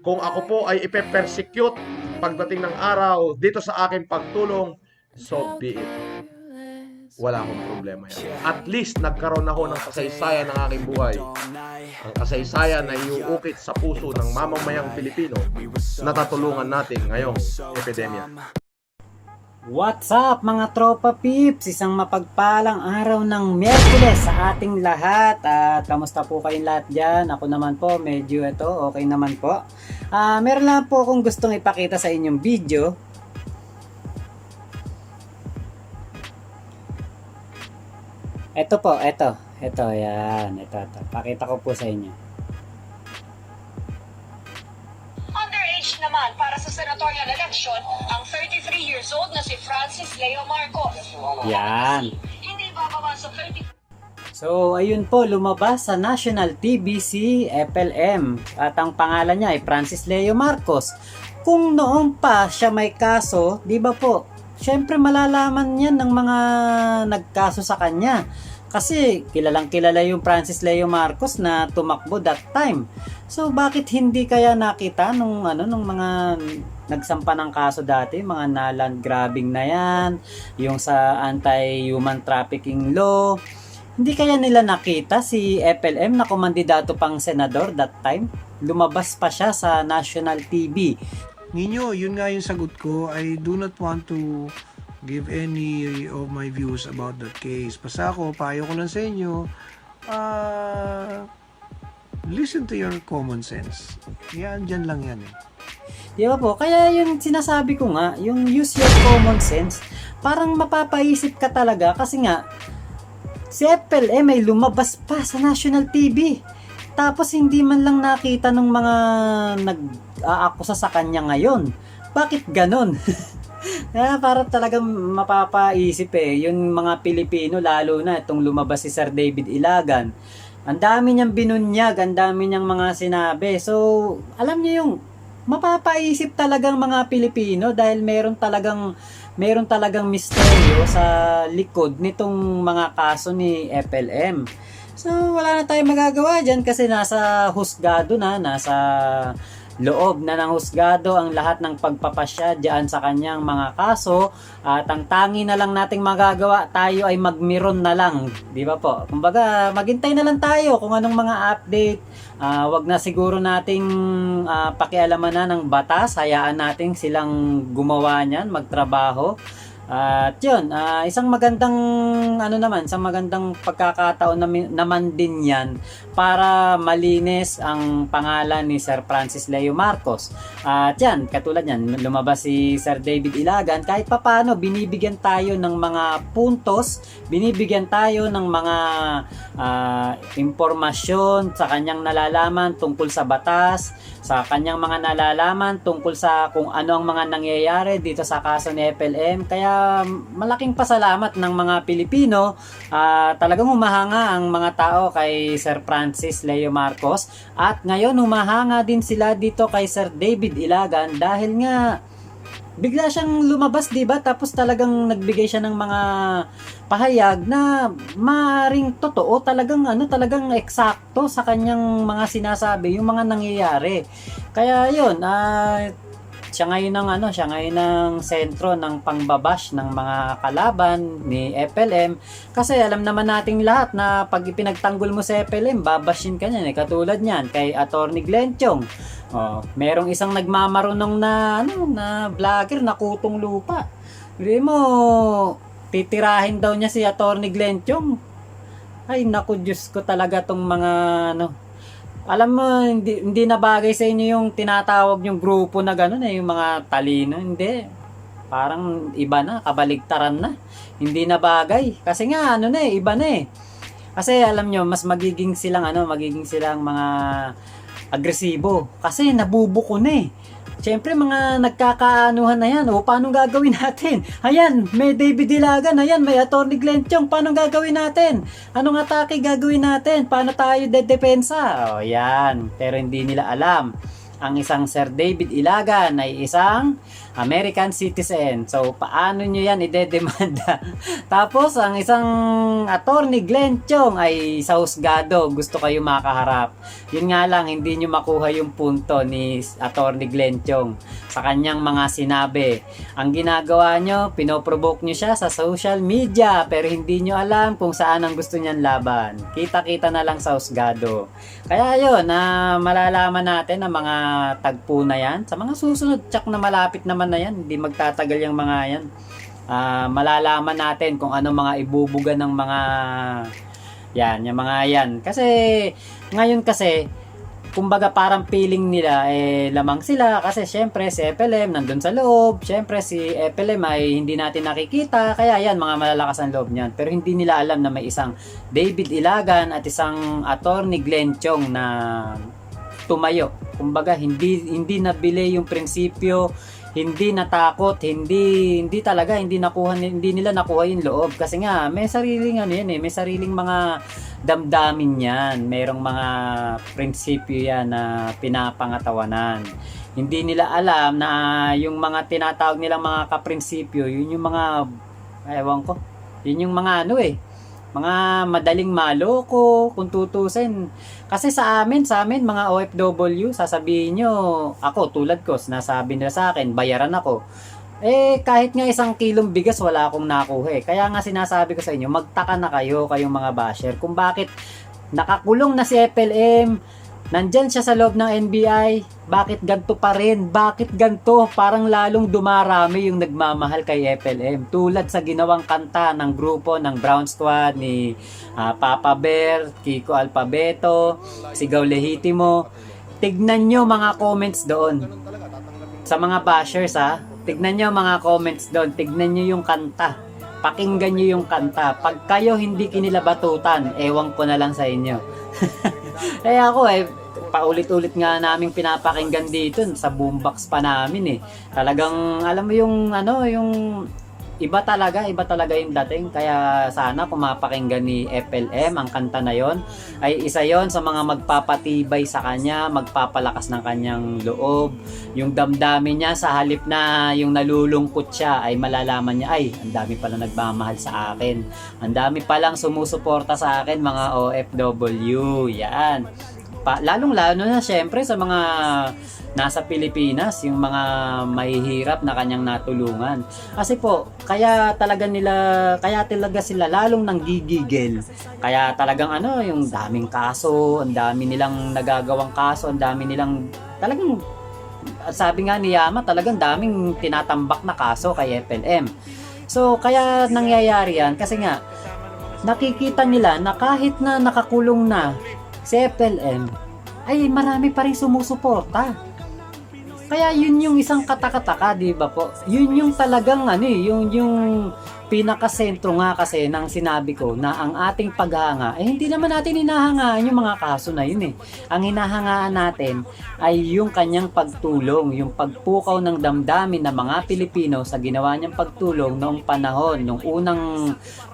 Kung ako po ay ipe-persecute pagdating ng araw dito sa aking pagtulong, so be it. Wala akong problema yan. At least nagkaroon ako ng kasaysayan ng aking buhay. Ang kasaysayan na iuukit sa puso ng mamamayang Pilipino na tatulungan natin ngayong epidemya. What's up mga tropa peeps? Isang mapagpalang araw ng Miyerkules sa ating lahat. At kamusta po kayong lahat dyan? Ako naman po, medyo okay naman po. Meron lang po akong gustong ipakita sa inyong video. Ito po, ito, yan, ito. Pakita ko po sa inyo. Underage naman para sa senatorial election ang 33 years old na si Francis Leo Marcos. Yan. Hindi bababa sa 30. So, ayun po, lumabas sa national TV si FLM at ang pangalan niya ay Francis Leo Marcos. Kung noon pa siya may kaso, di ba po, syempre malalaman yan ng mga nagkaso sa kanya. Kasi kilalang kilala yung Francis Leo Marcos na tumakbo that time. So bakit hindi kaya nakita nung mga nagsampa ng kaso dati, mga naland grabbing na yan, yung sa anti-human trafficking law. Hindi kaya nila nakita si FLM na kumandidato pang senador that time? Lumabas pa siya sa national TV. Ninyo, yun nga yung sagot ko. I do not want to give any of my views about that case. Basta ako, payo ko lang sa inyo, listen to your common sense. Yan, dyan lang yan eh. Di ba po? Kaya yung sinasabi ko nga, yung use your common sense, parang mapapaisip ka talaga kasi nga, si FLM ay lumabas pa sa national TV. Tapos hindi man lang nakita ng mga nag-aakusa sa kanya ngayon. Bakit ganon? Para talagang mapapaisip yung mga Pilipino, lalo na itong lumabas si Sir David Ilagan. Ang dami niyang binunyag, ang dami niyang mga sinabi. So, alam niyo yung mapapaisip talagang mga Pilipino dahil meron talagang misteryo sa likod nitong mga kaso ni FLM. So, wala na tayong magagawa dyan kasi nasa husgado na, nasa loob na ng husgado ang lahat ng pagpapasya diyan sa kanyang mga kaso at ang tangi na lang nating magagawa, tayo ay magmiron na lang, di ba po? Kumbaga, maghintay na lang tayo kung anong mga update. Wag na siguro nating pakialaman na ng batas, hayaan nating silang gumawa niyan, magtrabaho. At yun, isang magandang isang magandang pagkakataon naman din yan para malinis ang pangalan ni Sir Francis Leo Marcos. At yan, katulad yan, lumabas si Sir David Ilagan, kahit papano binibigyan tayo ng mga puntos, binibigyan tayo ng mga impormasyon sa kanyang nalalaman tungkol sa batas, sa kanyang mga nalalaman tungkol sa kung ano ang mga nangyayari dito sa kaso ni FLM. Kaya malaking pasalamat ng mga Pilipino, talagang humahanga ang mga tao kay Sir Francis Leo Marcos at ngayon humahanga din sila dito kay Sir David Ilagan dahil nga bigla siyang lumabas, diba? Tapos talagang nagbigay siya ng mga pahayag na maring totoo, talagang eksakto sa kanyang mga sinasabi, yung mga nangyayari. Kaya yun, siya ngayon ang sentro ng pangbabash ng mga kalaban ni FLM kasi alam naman nating lahat na pag ipinagtanggol mo sa FLM, babashin ka niyan katulad niyan kay Atty. Glenn Chong. Merong isang nagmamarunong na vlogger na kutong lupa. Hindi mo titirahin daw niya si Atty. Glenn Chong. Ay naku, Diyos ko talaga tong mga alam mo, hindi na bagay sa inyo yung tinatawag yung grupo na gano'n yung mga talino. Hindi. Parang iba na, kabaligtaran na. Hindi na bagay. Kasi nga, iba na eh. Kasi alam nyo, mas magiging silang mga agresibo. Kasi nabubuko na eh. Siyempre, mga nagkakaanuhan na yan. Paano gagawin natin? Ayan, may David Ilagan. Ayan, may Atty. Glenn Chong. Paano gagawin natin? Anong atake gagawin natin? Paano tayo dedepensa? Yan. Pero hindi nila alam. ang isang Sir David Ilagan ay isang American citizen. So, paano nyo yan idedemanda? Tapos, ang isang attorney Glenn Chong ay sa husgado. Gusto kayo makaharap. Yun nga lang, hindi nyo makuha yung punto ni attorney Glenn Chong sa kanyang mga sinabi. Ang ginagawa nyo, pinoprovoke nyo siya sa social media, pero hindi nyo alam kung saan ang gusto niyan laban. Kita-kita na lang sa husgado. Kaya yun, malalaman natin ang mga tagpo na yan. Sa mga susunod, tsak na malapit naman na yan. Hindi magtatagal yung mga yan. Malalaman natin kung ano mga ibubuga ng mga yan, yung mga yan. Kasi, ngayon kasi, kumbaga parang feeling nila lamang sila kasi syempre si FLM nandun sa loob, syempre si FLM ay hindi natin nakikita, kaya yan mga malalakas ang loob niyan, pero hindi nila alam na may isang David Ilagan at isang attorney Glenn Chong na tumayo. Kumbaga hindi nabili yung prinsipyo, hindi natakot, hindi nila nakuha yung loob kasi nga may sariling may sariling mga damdamin yan, mayroong mga prinsipyo yan na pinapangatawanan. Hindi nila alam na yung mga tinatawag nilang mga kaprinsipyo, yun yung mga yun yung mga mga madaling maloko kung tutusin. Kasi sa amin mga OFW, sasabihin nyo, ako tulad ko, sinasabi nila sa akin, bayaran ako. Kahit nga 1 kilong bigas wala akong nakuha. Kaya nga sinasabi ko sa inyo, magtaka na kayong mga basher, kung bakit nakakulong na si FLM, nandyan siya sa loob ng NBI, bakit ganto pa rin? Bakit ganto? Parang lalong dumarami yung nagmamahal kay FLM. Tulad sa ginawang kanta ng grupo ng Brown Squad ni Papa Bear, Kiko Alpabeto, Sigaw Lehitimo. Tignan nyo mga comments doon. Sa mga bashers tignan nyo mga comments doon. Tignan nyo yung kanta. Pakinggan nyo yung kanta. Pag kayo hindi kinilabatutan, ewan ko na lang sa inyo. Kaya ako paulit-ulit nga naming pinapakinggan dito sa boombox pa namin Talagang alam mo yung yung iba talaga yung dating. Kaya sana kung mapakinggan ni FLM ang kanta na yon, ay isa yon sa mga magpapatibay sa kanya, magpapalakas ng kanyang loob, yung damdamin niya sa halip na yung nalulungkot siya ay malalaman niya, ay ang dami pala nagmamahal sa akin, ang dami palang sumusuporta sa akin mga OFW. Yan. Lalong-lalo na syempre sa mga nasa Pilipinas, yung mga mahihirap na kanyang natulungan. Kasi po, kaya talaga sila lalong nanggigigil. Kaya talagang yung daming kaso, ang dami nilang nagagawang kaso, ang dami nilang talagang, sabi nga ni Yama, talagang daming tinatambak na kaso kay FLM. So, kaya nangyayari yan kasi nga, nakikita nila na kahit na nakakulong na si FLM, ay marami pa rin sumusuporta. Kaya yun yung isang katakataka, di ba po? Yun yung talagang yung pinakasentro nga kasi ng sinabi ko na ang ating paghanga, hindi naman natin hinahangaan yung mga kaso na yun Ang hinahangaan natin ay yung kanyang pagtulong, yung pagpukaw ng damdamin ng mga Pilipino sa ginawa niyang pagtulong noong panahon, noong unang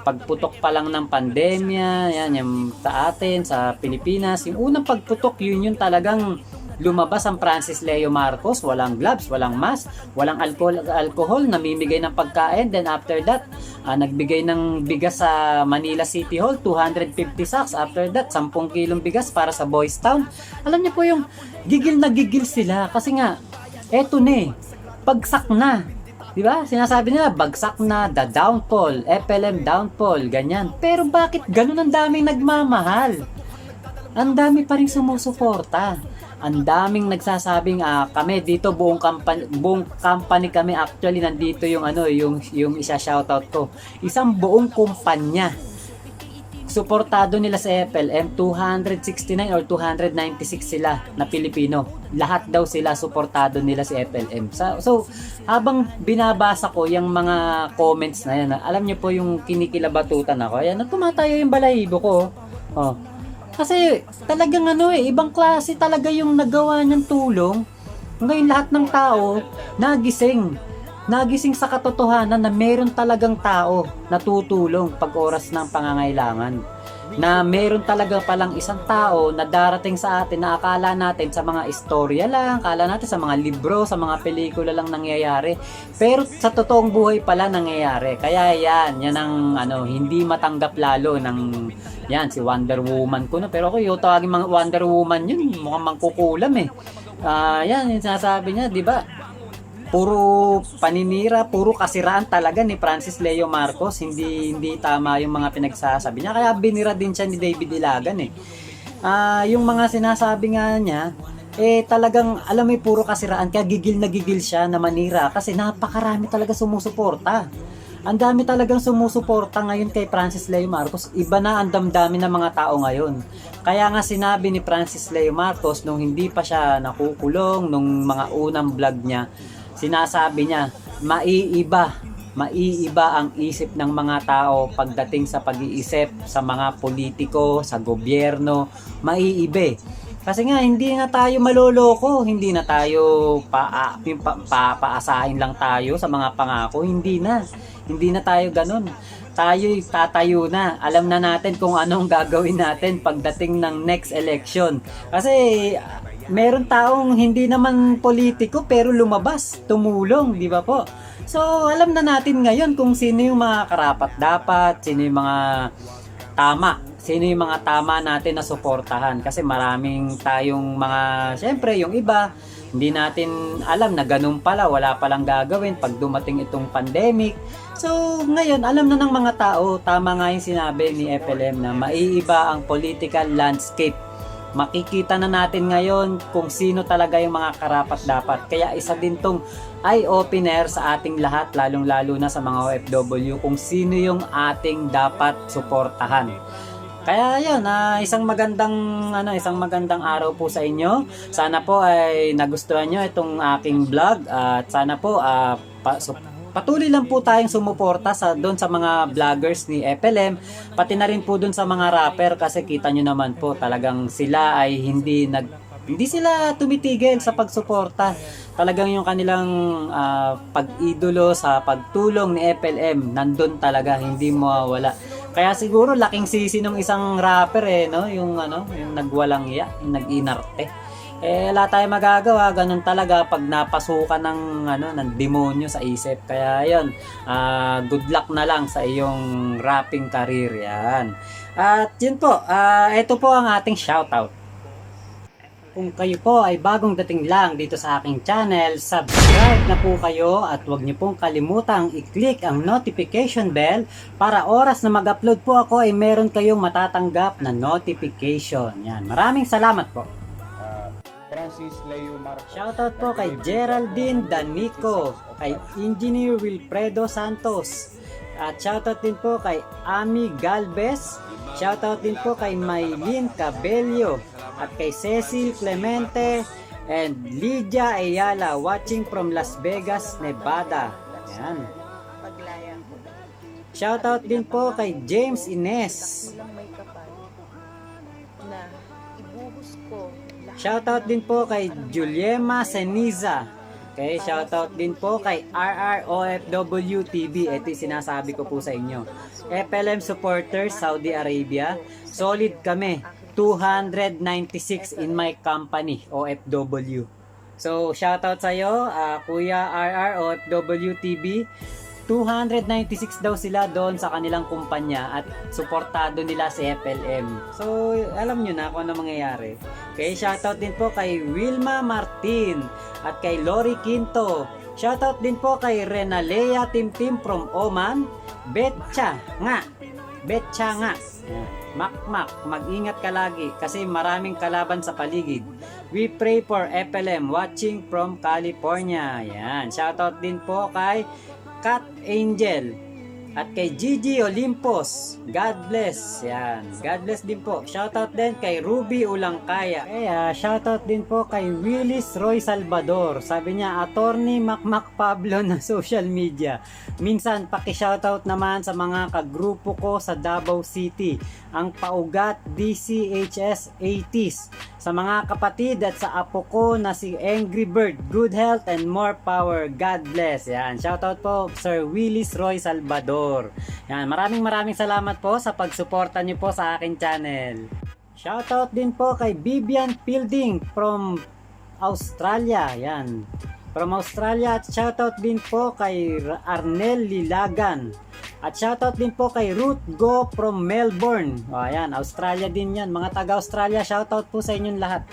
pagputok pa lang ng pandemya, yan yung sa atin, sa Pilipinas, yung unang pagputok, yun yung talagang lumabas ang Francis Leo Marcos, walang gloves, walang mask, walang alcohol, namimigay ng pagkain. Then after that, nagbigay ng bigas sa Manila City Hall, 250 sacks. After that, 10 kilong bigas para sa Boys Town. Alam niyo po yung gigil na gigil sila kasi nga, eto bagsak na. Diba? Sinasabi nila, bagsak na, the downfall, FLM downfall, ganyan. Pero bakit ganun ang daming nagmamahal? Ang dami pa rin sumusuporta. Ang daming nagsasabing kami dito buong company kami, actually nandito yung isa shoutout ko. Isang buong kumpanya. Suportado nila sa FLM, 269 or 296 sila na Pilipino. Lahat daw sila suportado nila si FLM. So habang binabasa ko yung mga comments na yan, alam niyo po yung kinikilabatutan ako. Ayan, tumatayo yung balahibo ko. Kasi talagang ibang klase talaga yung nagawa niyang tulong. Ngayon lahat ng tao nagising sa katotohanan na meron talagang tao na tutulong pag oras ng pangangailangan. na meron talaga palang isang tao na darating sa atin na akala natin sa mga istorya lang, akala natin sa mga libro, sa mga pelikula lang nangyayari. Pero sa totoong buhay pala nangyayari. Kaya yan ang hindi matanggap lalo ng yan si Wonder Woman ko na. Pero ako yung tawagin mga Wonder Woman yun, mukhang mangkukulam eh. Yan yung sinasabi niya, di ba? Puro paninira, puro kasiraan talaga ni Francis Leo Marcos. Hindi tama yung mga pinagsasabi niya. Kaya binira din siya ni David Ilagan eh. Yung mga sinasabi nga niya, talagang alam mo puro kasiraan. Kaya gigil na gigil siya na manira kasi napakarami talaga sumusuporta. Ang dami talagang sumusuporta ngayon kay Francis Leo Marcos. Iba na ang damdamin ng mga tao ngayon. Kaya nga sinabi ni Francis Leo Marcos nung hindi pa siya nakukulong, nung mga unang vlog niya, sinasabi niya, maiiba ang isip ng mga tao pagdating sa pag-iisip sa mga politiko, sa gobyerno, maiiba. Kasi nga hindi na tayo maloloko, hindi na tayo paasahin lang tayo sa mga pangako, hindi na tayo ganun. Tayo'y tatayo na. Alam na natin kung anong gagawin natin pagdating ng next election. Kasi meron taong hindi naman politiko pero lumabas, tumulong, di ba po? So, alam na natin ngayon kung sino yung mga karapat-dapat, sino yung mga tama natin na suportahan. Kasi maraming tayong mga, syempre yung iba, hindi natin alam na ganun pala, wala palang gagawin pag dumating itong pandemic. So, ngayon, alam na ng mga tao, tama nga yung sinabi ni FLM na maiiba ang political landscape. Makikita na natin ngayon kung sino talaga yung mga karapat-dapat. Kaya isa din tong eye-opener sa ating lahat, lalong-lalo na sa mga OFW, kung sino yung ating dapat suportahan. Kaya yun, isang magandang araw po sa inyo. Sana po ay nagustuhan nyo itong aking vlog at sana po patuloy lang po tayong sumuporta doon sa mga vloggers ni FLM, pati na rin po doon sa mga rapper kasi kita nyo naman po talagang sila ay hindi sila tumitigil sa pagsuporta. Talagang yung kanilang pag-idolo sa pagtulong ni FLM nandun talaga, hindi mawawala. Kaya siguro laking sisi ng isang rapper yung nagwalang iya, yung nag-inarte. Wala tayong magagawa, ganun talaga pag napasukan ng demonyo sa isip. Kaya yun, good luck na lang sa iyong rapping career yan. At yun po, ito po ang ating shoutout. Kung kayo po ay bagong dating lang dito sa aking channel, subscribe na po kayo at huwag niyo pong kalimutang i-click ang notification bell para oras na mag-upload po ako ay meron kayong matatanggap na notification. Yan, maraming salamat po. Francis Leo Marcos. Shoutout po kay Geraldine Danico, kay Engineer Wilfredo Santos, at shoutout din po kay Ami Galvez, shoutout din po kay Maylin Cabello, at kay Cecil Clemente, and Lydia Ayala watching from Las Vegas, Nevada. Yan. Shoutout din po kay James Ines. Shoutout din po kay Juliema Seniza. Okay, shoutout din po kay RROFW TV. Ito yung sinasabi ko po sa inyo. FLM supporters, Saudi Arabia. Solid kami. 296 in my company, OFW. So, shoutout sa iyo, Kuya RROFW TV. 296 daw sila doon sa kanilang kumpanya at suportado nila si FLM. So, alam nyo na kung ano mangyayari. Okay, shoutout din po kay Wilma Martin at kay Lori Quinto. Shoutout din po kay Renalea Timtim from Oman. Betcha nga. Makmak, mag-ingat ka lagi kasi maraming kalaban sa paligid. We pray for FLM watching from California. Yan. Shoutout din po kay Cat Angel at kay Gigi Olympus. God bless. Yan. God bless din po. Shoutout din kay Ruby Ulangkaya. Kaya shoutout din po kay Willis Roy Salvador. Sabi niya, Attorney Makmak Pablo na social media. Minsan paki-shoutout naman sa mga kagrupo ko sa Davao City, ang Paugat DCHS 80s. Sa mga kapatid at sa apo ko na si Angry Bird, good health and more power. God bless. Yan. Shoutout po Sir Willis Roy Salvador. Ecuador. Yan, maraming salamat po sa pagsuporta niyo po sa akin channel. Shoutout din po kay Vivian Fielding from Australia. Yan. From Australia. At shoutout din po kay Arnel Lilagan. At shoutout din po kay Ruth Go from Melbourne. O, ayan, Australia din yan. Mga taga-Australia, shoutout po sa inyong lahat.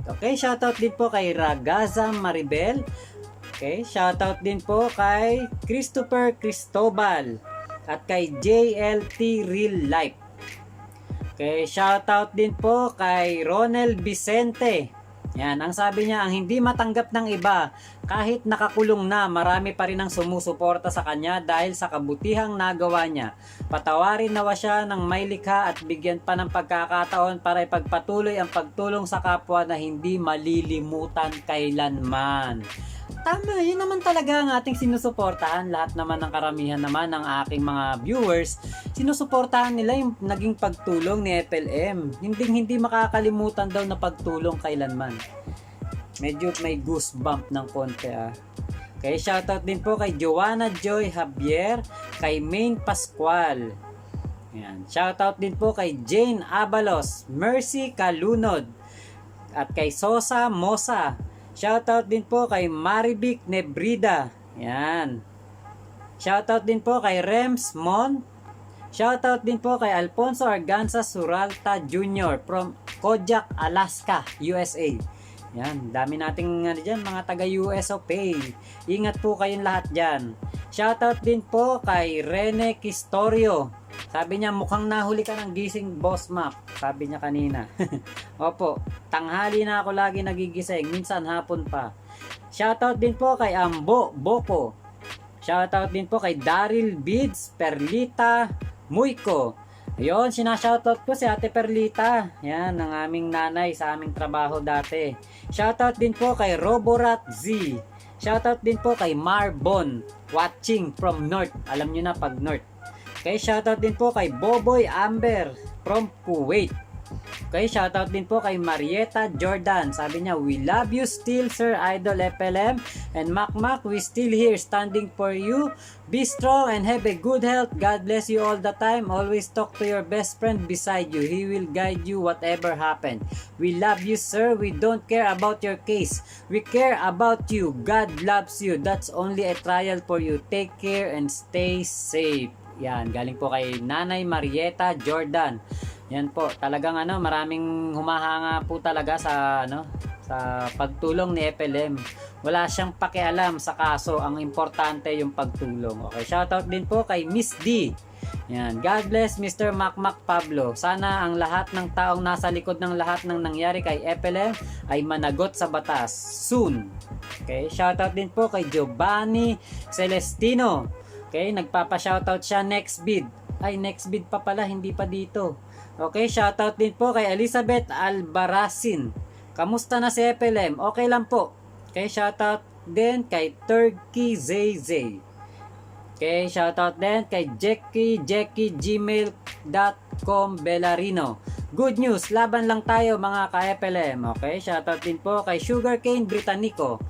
Okay, shoutout din po kay Ragaza Maribel. Okay, shoutout din po kay Christopher Cristobal. At kay JLT Real Life. Okay, shoutout din po kay Ronel Vicente. Yan, ang sabi niya, ang hindi matanggap ng iba, kahit nakakulong na, marami pa rin ang sumusuporta sa kanya dahil sa kabutihang nagawa niya. Patawarin nawa siya ng may likha at bigyan pa ng pagkakataon para ipagpatuloy ang pagtulong sa kapwa na hindi malilimutan kailanman. Tama, yun naman talaga ang ating sinusuportahan. Lahat naman ng karamihan naman ng aking mga viewers, sinusuportahan nila yung naging pagtulong ni FLM. Hindi makakalimutan daw na pagtulong kailanman. Medyo may goosebump ng konti Okay, shoutout din po kay Joanna Joy Javier, kay Maine Pascual. Yan. Shoutout din po kay Jane Abalos, Mercy Kalunod, at kay Sosa Mosa. Shoutout din po kay Marivic Nebrida. Yan. Shoutout din po kay Rems Mon. Shoutout din po kay Alfonso Arganza Suralta Jr. from Kodiak, Alaska, USA. Yan, dami nating dyan, mga taga-US of Pay. Ingat po kayong lahat dyan. Shoutout din po kay Rene Kistorio. Sabi niya, mukhang nahuli ka ng gising, Boss Mac. Sabi niya kanina. Opo, tanghali na ako lagi nagigising, minsan hapon pa. Shoutout din po kay Ambo Boko. Shoutout din po kay Daryl Bids, Perlita Muyko. Ayun, sinashoutout ko si Ate Perlita. Yan, ang aming nanay sa aming trabaho dati. Shoutout din po kay Roborat Z. Shoutout din po kay Marbon, watching from North. Alam nyo na pag North. Okay, shoutout din po kay Boboy Amber from Kuwait. Okay, shoutout din po kay Marietta Jordan. Sabi niya, we love you still, Sir Idol FLM. And Mac, we still here standing for you. Be strong and have a good health. God bless you all the time. Always talk to your best friend beside you. He will guide you whatever happen. We love you, sir. We don't care about your case. We care about you. God loves you. That's only a trial for you. Take care and stay safe. Yan, galing po kay Nanay Marietta Jordan. Yan po, talagang maraming humahanga po talaga sa sa pagtulong ni FLM. Wala siyang pakialam sa kaso, ang importante yung pagtulong. Okay, shoutout din po kay Miss D. Yan, God bless Mr. Mac Pablo. Sana ang lahat ng taong nasa likod ng lahat ng nangyari kay FLM ay managot sa batas soon. Okay, shoutout din po kay Giovanni Celestino. Okay, nagpapa-shoutout siya next bid. Ay, next bid pa pala, hindi pa dito. Okay, shoutout din po kay Elizabeth Albaracin. Kamusta na si FLM? Okay lang po. Okay, shoutout din kay Turkey ZZ. Okay, shoutout din kay jackie@gmail.com Belarino. Good news, laban lang tayo mga ka-FLM. Okay, shoutout din po kay Sugarcane Britannico,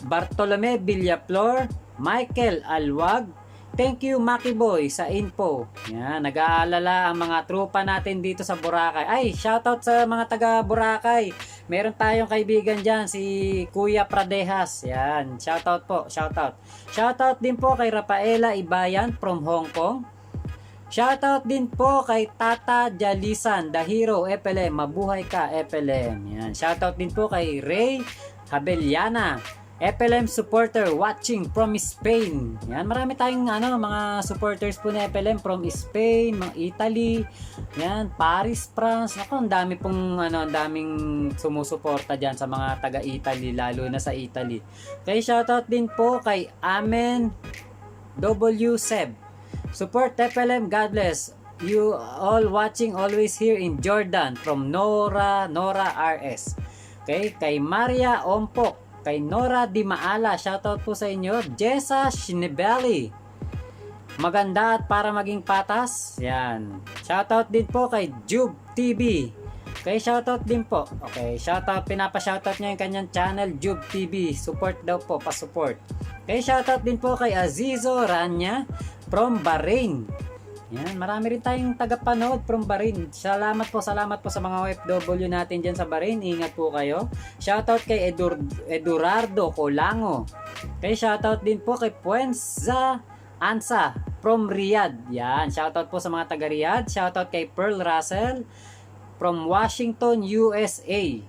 Bartolome Villaflor, Michael Alwag. Thank you, Maki Boy, sa info. Yan, nag-aalala ang mga tropa natin dito sa Boracay. Ay, shoutout sa mga taga Boracay. Meron tayong kaibigan dyan, si Kuya Pradejas. Yan, shoutout po, shoutout. Shoutout din po kay Rafaela Ibayan from Hong Kong. Shoutout din po kay Tata Jalisan, The Hero, FLM. Mabuhay ka, FLM. Yan, shoutout din po kay Ray Habeliana, FLM supporter watching from Spain. Yan, marami tayong mga supporters po ni FLM from Spain, mga Italy, yan, Paris, France. Ako, ang dami pong ang daming sumusuporta diyan sa mga taga Italy, lalo na sa Italy. Okay, shoutout din po kay Amen W Seb. Support FLM, God bless. You all watching always here in Jordan from Nora RS. Okay, kay Maria Ompok, kay Nora Di Maala, shoutout po sa inyo. Jessa Shinebelli, maganda at para maging patas. Yan. Shoutout din po kay Jube TV. Okay, shoutout din po. Okay, shoutout, pinapa-shoutout niya yung kanyang channel, Jube TV. Support daw po, pa-support. Okay, shoutout din po kay Azizo Rania, from Bahrain. Yan, marami rin tayong tagapanood from Bahrain. Salamat po sa mga OFW natin dyan sa Bahrain. Ingat po kayo. Shoutout kay Edurardo Colango. Okay, shoutout din po kay Puenza Ansa from Riyadh. Yan, shoutout po sa mga taga Riyadh. Shoutout kay Pearl Russell from Washington, USA.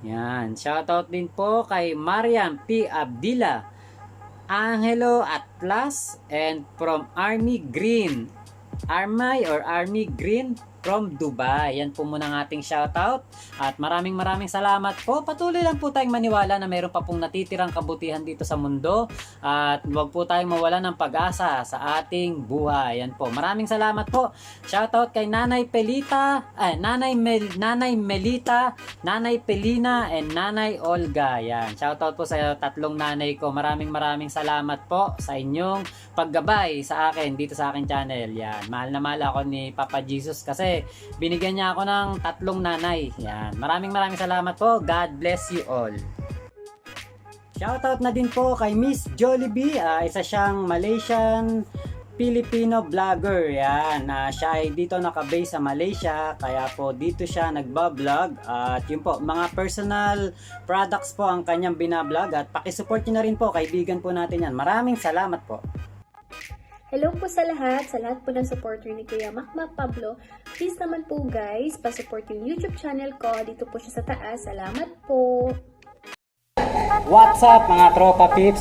Yan, shoutout din po kay Mariam P. Abdila, Angelo Atlas, and from Army Green from Dubai. Yan po muna ang ating shoutout. At maraming salamat po. Patuloy lang po tayong maniwala na mayroon pa pong natitirang kabutihan dito sa mundo. At huwag po tayong mawala ng pag-asa sa ating buhay. Yan po. Maraming salamat po. Shoutout kay Nanay Pelita, Nanay Melita, Nanay Pelina, and Nanay Olga. Yan. Shoutout po sa tatlong nanay ko. Maraming salamat po sa inyong paggabay sa akin dito sa aking channel. Yan. Mahal na mahal ako ni Papa Jesus kasi binigyan niya ako ng tatlong nanay. Yan. Maraming salamat po. God bless you all. Shoutout na din po kay Miss Jollibee. Isa siyang Malaysian Filipino vlogger. Yan. Siya ay dito nakabase sa Malaysia. Kaya po dito siya nagbablog. At yun po, mga personal products po ang kanyang binablog. At pakisupport nyo na rin po. Kaibigan po natin yan. Maraming salamat po. Hello po sa lahat po ng supporter ni Kuya Makmak Pablo. Please naman po guys, pa-support yung YouTube channel ko. Dito po siya sa taas. Salamat po! What's up mga tropa pips?